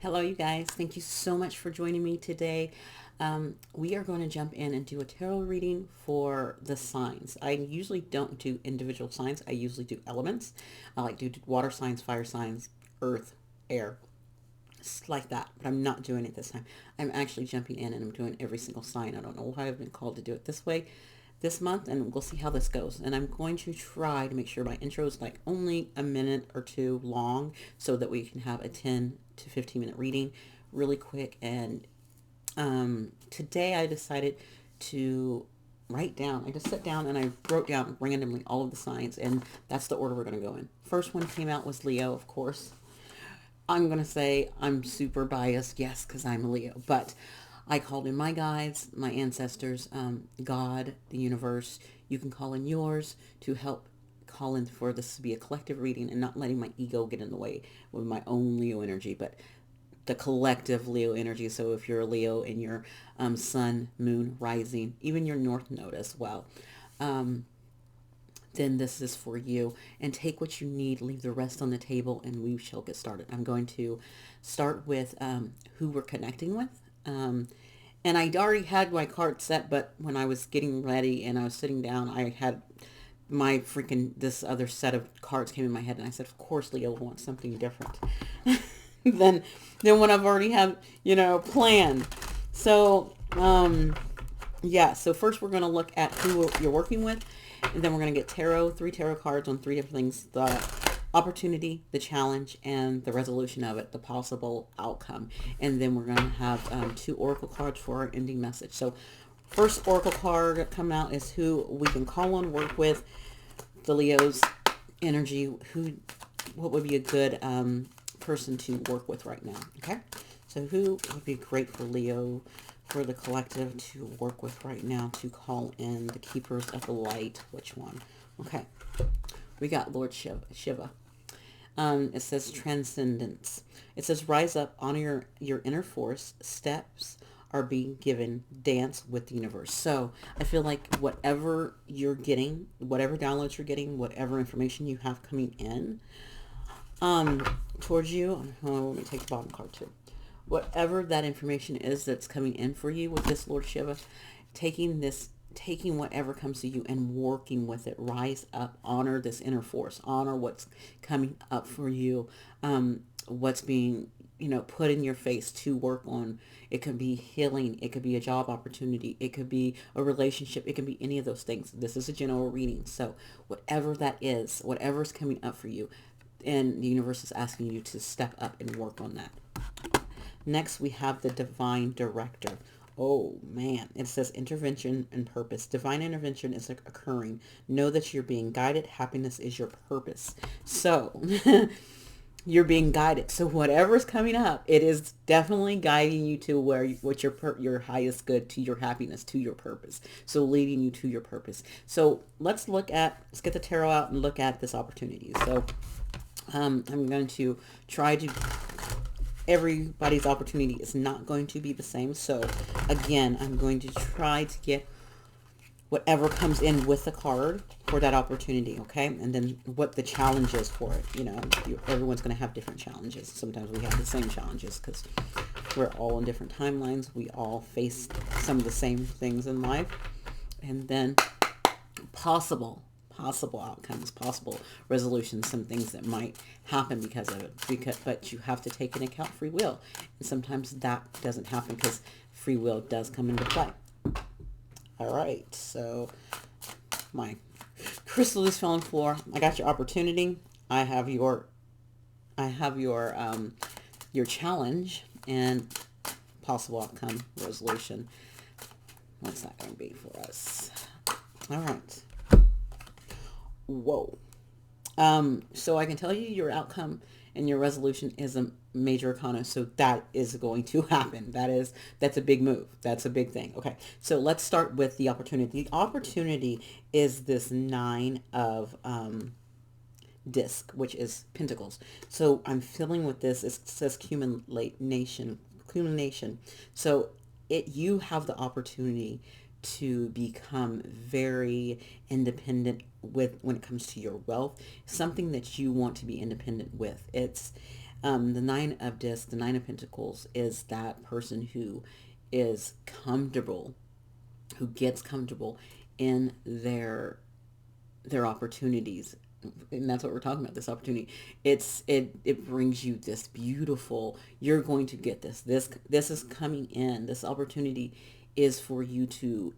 Hello, you guys. Thank you so much for joining me today. We are going to jump in and do a tarot reading for the signs. I usually don't do individual signs. I usually do elements. I like to do water signs, fire signs, earth, air, like that. But I'm not doing it this time. I'm actually jumping in and I'm doing every single sign. I don't know why I've been called to do it this way this month, and we'll see how this goes. And I'm going to try to make sure my intro is like only a minute or two long so that we can have a 10 to 15-minute reading really quick. And today I decided to write down. I just sat down and I wrote down randomly all of the signs, and that's the order we're going to go in. First one came out was Leo, of course. I'm going to say I'm super biased, yes, because I'm a Leo, but I called in my guides, my ancestors, God, the universe. You can call in yours to help call in for this to be a collective reading and not letting my ego get in the way with my own Leo energy, but the collective Leo energy. So if you're a Leo in your sun, moon, rising, even your north node as well, um, then this is for you. And take what you need, leave the rest on the table, and we shall get started. I'm going to start with who we're connecting with. And I'd already had my card set, but when I was getting ready and I was sitting down, I had my freaking, this other set of cards came in my head, and I said, of course Leo wants something different than what I've already had, planned. So, yeah, so first we're going to look at who you're working with, and then we're going to get three tarot cards on three different things: the opportunity, the challenge, and the resolution of it, the possible outcome. And then we're going to have two oracle cards for our ending message. So first oracle card coming out is who we can call on, work with, the Leo's energy, what would be a good person to work with right now. Okay, so who would be great for Leo, for the collective to work with right now, to call in the keepers of the light? Which one? Okay, we got Lord Shiva. It says transcendence. It says rise up, honor your inner force. Steps are being given. Dance with the universe. So I feel like whatever you're getting, whatever downloads you're getting, whatever information you have coming in towards you. Let me take the bottom card too. Whatever that information is that's coming in for you with this Lord Shiva, taking whatever comes to you and working with it. Rise up, honor this inner force, honor what's coming up for you, what's being, put in your face to work on. It could be healing. It could be a job opportunity. It could be a relationship. It could be any of those things. This is a general reading. So whatever that is, whatever's coming up for you, and the universe is asking you to step up and work on that. Next, we have the divine director. Oh man, it says intervention and purpose. Divine intervention is occurring. Know that you're being guided. Happiness is your purpose. So you're being guided. So whatever's coming up, it is definitely guiding you to what your highest good, to your happiness, to your purpose. So leading you to your purpose. So let's get the tarot out and look at this opportunity. So I'm going to try to, everybody's opportunity is not going to be the same. So again, I'm going to try to get whatever comes in with the card for that opportunity, okay? And then what the challenge is for it. Everyone's going to have different challenges. Sometimes we have the same challenges because we're all in different timelines. We all face some of the same things in life. And then possible outcomes, possible resolutions, some things that might happen because of it. But you have to take into account free will. And sometimes that doesn't happen because free will does come into play. All right, so my crystal is falling floor. I got your opportunity. I have your challenge and possible outcome resolution. What's that going to be for us? All right. Whoa. So I can tell you your outcome and your resolution is a major arcana. So that is going to happen. That's a big move. That's a big thing. Okay. So let's start with the opportunity. The opportunity is this 9 of disc, which is pentacles. So I'm filling with this. It says culmination. So you have the opportunity to become very independent when it comes to your wealth, something that you want to be independent with. It's The Nine of Discs, the Nine of Pentacles, is that person who is comfortable, who gets comfortable in their opportunities. And that's what we're talking about, this opportunity. It brings you this beautiful, you're going to get this is coming in, this opportunity is for you to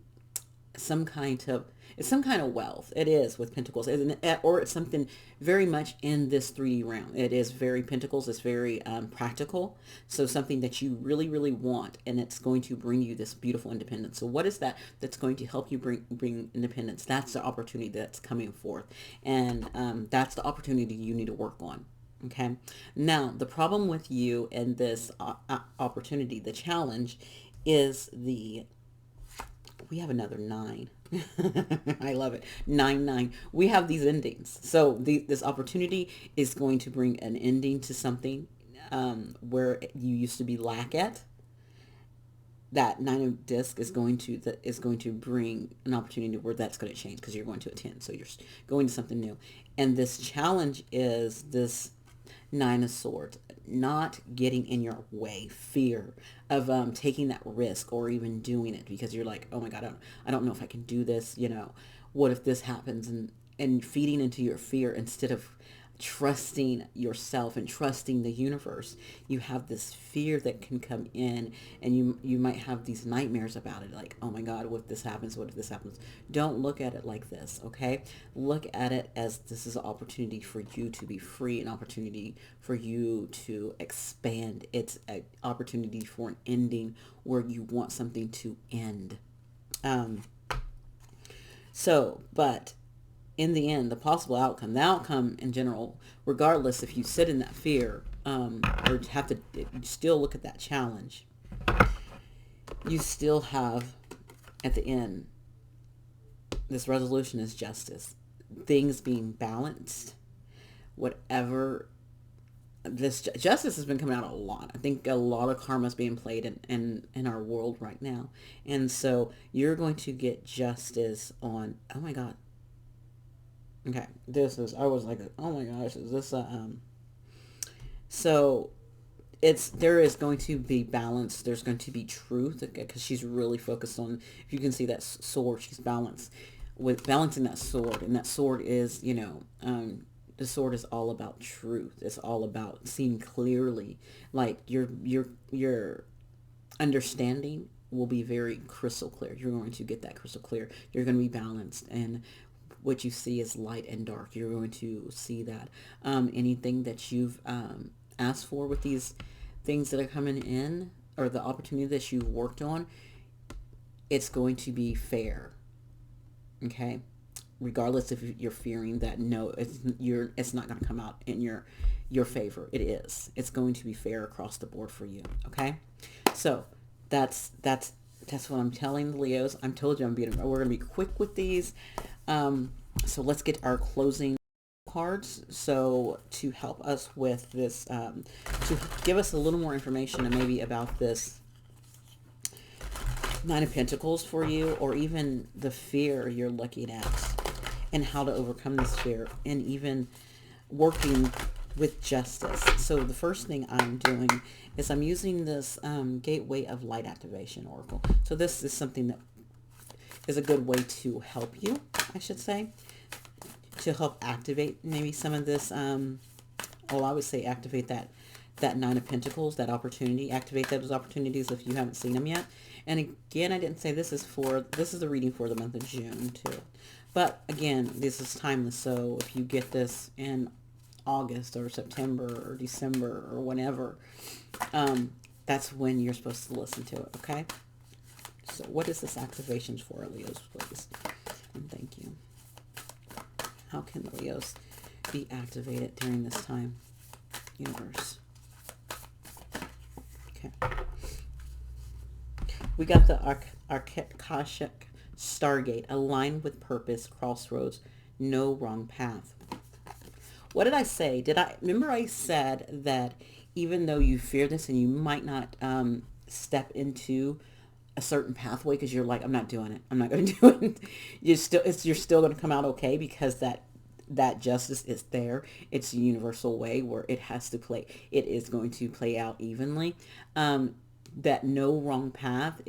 some kind of, it's some kind of wealth. It is with pentacles, or it's something very much in this 3D realm. It is very pentacles. It's very practical. So something that you really, really want, and it's going to bring you this beautiful independence. So what is that that's going to help you bring independence? That's the opportunity that's coming forth, and that's the opportunity you need to work on. Okay. Now the problem with you and this opportunity, the challenge, is we have another 9. I love it. 9, 9. We have these endings. So this opportunity is going to bring an ending to something where you used to be lack at. That 9 of disc is going to bring an opportunity where that's going to change, because you're going to attend. So you're going to something new. And this challenge is this 9 of Swords, not getting in your way, fear of taking that risk or even doing it, because you're like, oh my God, I don't know if I can do this. What if this happens? And feeding into your fear instead of trusting yourself and trusting the universe. You have this fear that can come in, and you might have these nightmares about it, like, oh my God, what if this happens? What if this happens? Don't look at it like this, okay? Look at it as this is an opportunity for you to be free, an opportunity for you to expand. It's an opportunity for an ending where you want something to end. But in the end, the possible outcome, the outcome in general, regardless if you sit in that fear, or have to still look at that challenge, you still have at the end, this resolution is justice, things being balanced, whatever. This justice has been coming out a lot. I think a lot of karma is being played in our world right now. And so you're going to get justice on, oh my God. Okay, I was like, oh my gosh, is this so there is going to be balance. There's going to be truth, because she's really focused on, if you can see that sword, she's balancing that sword. And that sword is, the sword is all about truth. It's all about seeing clearly, like your understanding will be very crystal clear. You're going to get that crystal clear. You're going to be balanced, and what you see is light and dark. You're going to see that anything that you've asked for with these things that are coming in, or the opportunity that you've worked on, it's going to be fair. Okay, regardless if you're fearing that it's not going to come out in your favor. It's going to be fair across the board for you. Okay, so that's what I'm telling the Leos. I'm told you we're going to be quick with these. So let's get our closing cards. So to help us with this, to give us a little more information and maybe about this 9 of Pentacles for you, or even the fear you're looking at and how to overcome this fear, and even working with justice. So the first thing I'm doing is I'm using this Gateway of Light Activation Oracle. So this is something that is a good way to help you, I should say, to help activate maybe some of this, I would say activate that 9 of Pentacles, that opportunity, activate those opportunities if you haven't seen them yet. And again, I didn't say this is the reading for the month of June too. But again, this is timeless. So if you get this in August or September or December or whenever, that's when you're supposed to listen to it, okay? So what is this activation for, Leos, please? And thank you. How can the Leos be activated during this time, universe? Okay. We got the Akashic Stargate, aligned with purpose, crossroads, no wrong path. What did I say? Remember I said that even though you fear this and you might not step into a certain pathway because you're like, I'm not doing it, I'm not going to do it, you're still going to come out okay, because that that justice is there. It's a universal way where it is going to play out evenly. That no wrong path.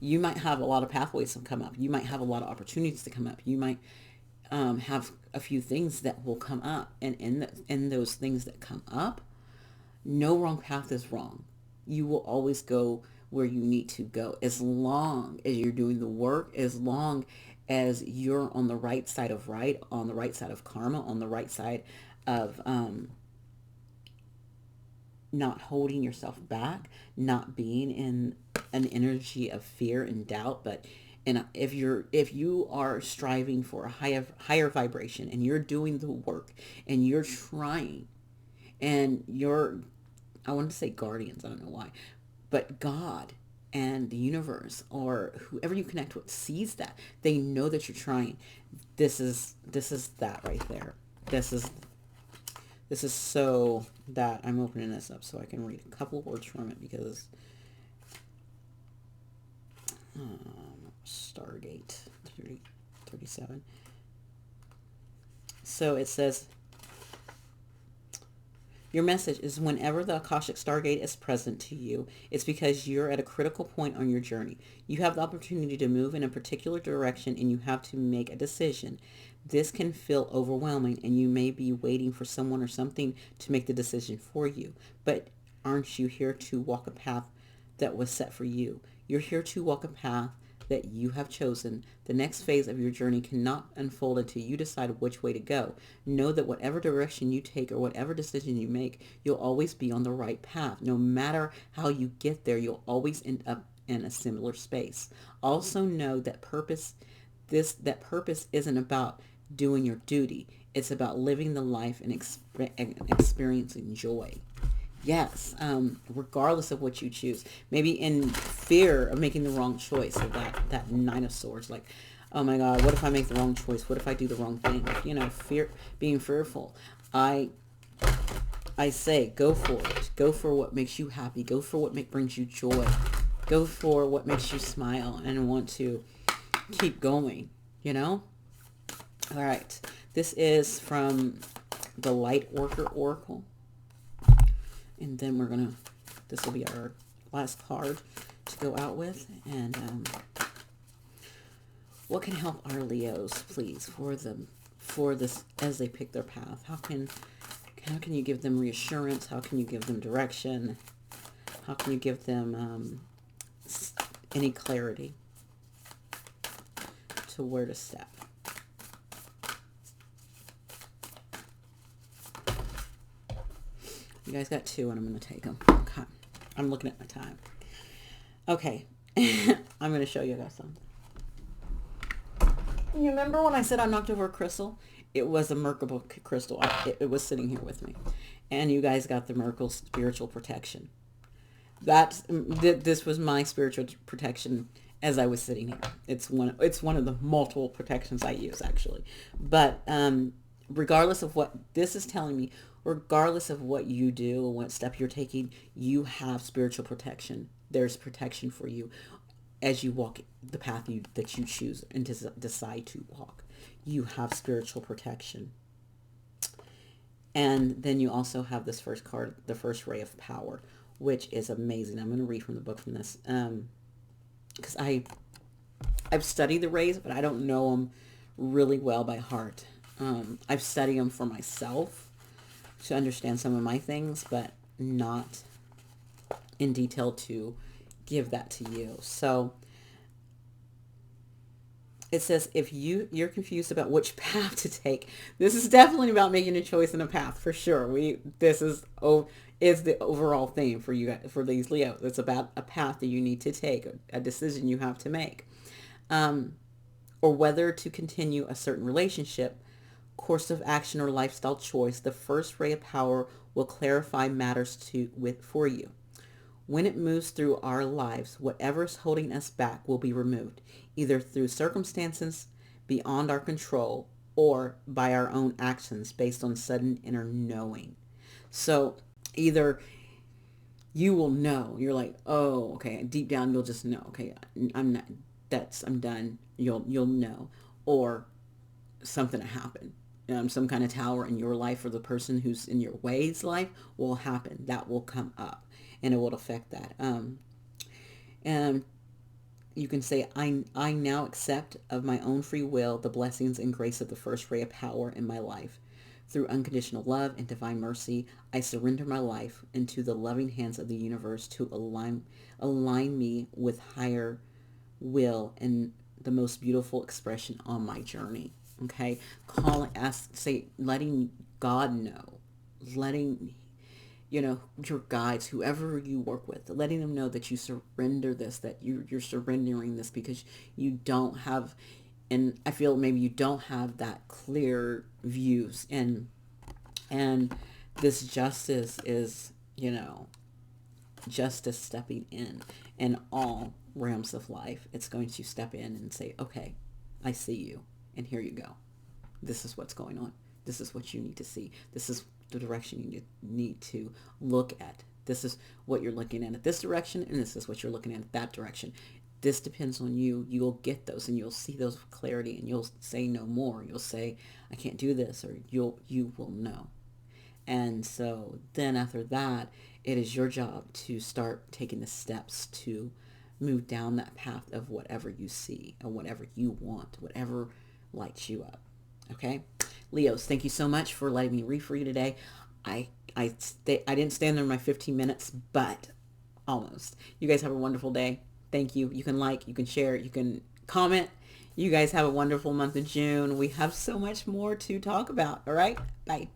You might have a lot of pathways to come up. You might have a lot of opportunities to come up. You might have a few things that will come up. And in those things that come up, no wrong path is wrong. You will always go where you need to go as long as you're doing the work, as long as you're on the right side of right, on the right side of karma, on the right side of not holding yourself back, not being in an energy of fear and doubt, but and if you are striving for a higher vibration and you're doing the work and you're trying and you're, I want to say guardians, I don't know why, but God and the universe or whoever you connect with sees that. They know that you're trying. This is that right there. This is so that I'm opening this up so I can read a couple of words from it because Stargate 37. So it says, your message is whenever the Akashic Stargate is present to you, it's because you're at a critical point on your journey. You have the opportunity to move in a particular direction and you have to make a decision. This can feel overwhelming and you may be waiting for someone or something to make the decision for you. But aren't you here to walk a path that was set for you? You're here to walk a path that you have chosen. The next phase of your journey cannot unfold until you decide which way to go. Know that whatever direction you take or whatever decision you make, you'll always be on the right path. No matter how you get there, you'll always end up in a similar space. Also know that purpose isn't about doing your duty. It's about living the life and experiencing joy. Yes, regardless of what you choose. Maybe in fear of making the wrong choice, of that Nine of Swords, like, oh my God, what if I make the wrong choice? What if I do the wrong thing? Being fearful. I say, go for it. Go for what makes you happy. Go for what brings you joy. Go for what makes you smile and want to keep going, All right. This is from the Light Worker Oracle. And then this will be our last card to go out with. And what can help our Leos, please, for this as they pick their path? How can you give them reassurance? How can you give them direction? How can you give them any clarity to where to step? You guys got two, and I'm going to take them. Okay. I'm looking at my time. Okay. I'm going to show you guys something. You remember when I said I knocked over a crystal? It was a Merkable crystal. It was sitting here with me. And you guys got the Merkle spiritual protection. This was my spiritual protection as I was sitting here. It's one of the multiple protections I use, actually. But regardless of what this is telling me, regardless of what you do and what step you're taking, you have spiritual protection. There's protection for you as you walk the path that you choose and decide to walk. You have spiritual protection. And then you also have this first card, the first ray of power, which is amazing. I'm going to read from the book from this because I've studied the rays, but I don't know them really well by heart. I've studied them for myself to understand some of my things, but not in detail to give that to you. So it says, if you're confused about which path to take, this is definitely about making a choice in a path for sure. This is the overall theme for you guys, for these Leos. It's about a path that you need to take, a decision you have to make, or whether to continue a certain relationship, course of action, or lifestyle choice. The first ray of power will clarify matters for you. When it moves through our lives, whatever's holding us back will be removed, either through circumstances beyond our control or by our own actions based on sudden inner knowing. So either you will know, you're like, oh, okay, deep down you'll just know, okay, I'm done. You'll know, or something will happen some kind of tower in your life, or the person who's in your way's life will happen. That will come up, and it will affect that. And you can say, I now accept of my own free will the blessings and grace of the first ray of power in my life. Through unconditional love and divine mercy, I surrender my life into the loving hands of the universe to align me with higher will and the most beautiful expression on my journey. Okay, letting God know, letting your guides, whoever you work with, letting them know that you surrender this, that you're surrendering this because you don't have, and I feel maybe you don't have that clear views, and this justice is, justice stepping in all realms of life. It's going to step in and say, okay, I see you, and here you go. This is what's going on. This is what you need to see. This is the direction you need to look at. This is what you're looking at this direction, and this is what you're looking at that direction. This depends on you. You'll get those, and you'll see those with clarity, and you'll say no more. You'll say, I can't do this, or you will know. And so then after that, it is your job to start taking the steps to move down that path of whatever you see and whatever you want, whatever lights you up. Okay? Leos, thank you so much for letting me read for you today. I didn't stand there in my 15 minutes, but almost. You guys have a wonderful day. Thank you. You can like, you can share, you can comment. You guys have a wonderful month of June. We have so much more to talk about. All right? Bye.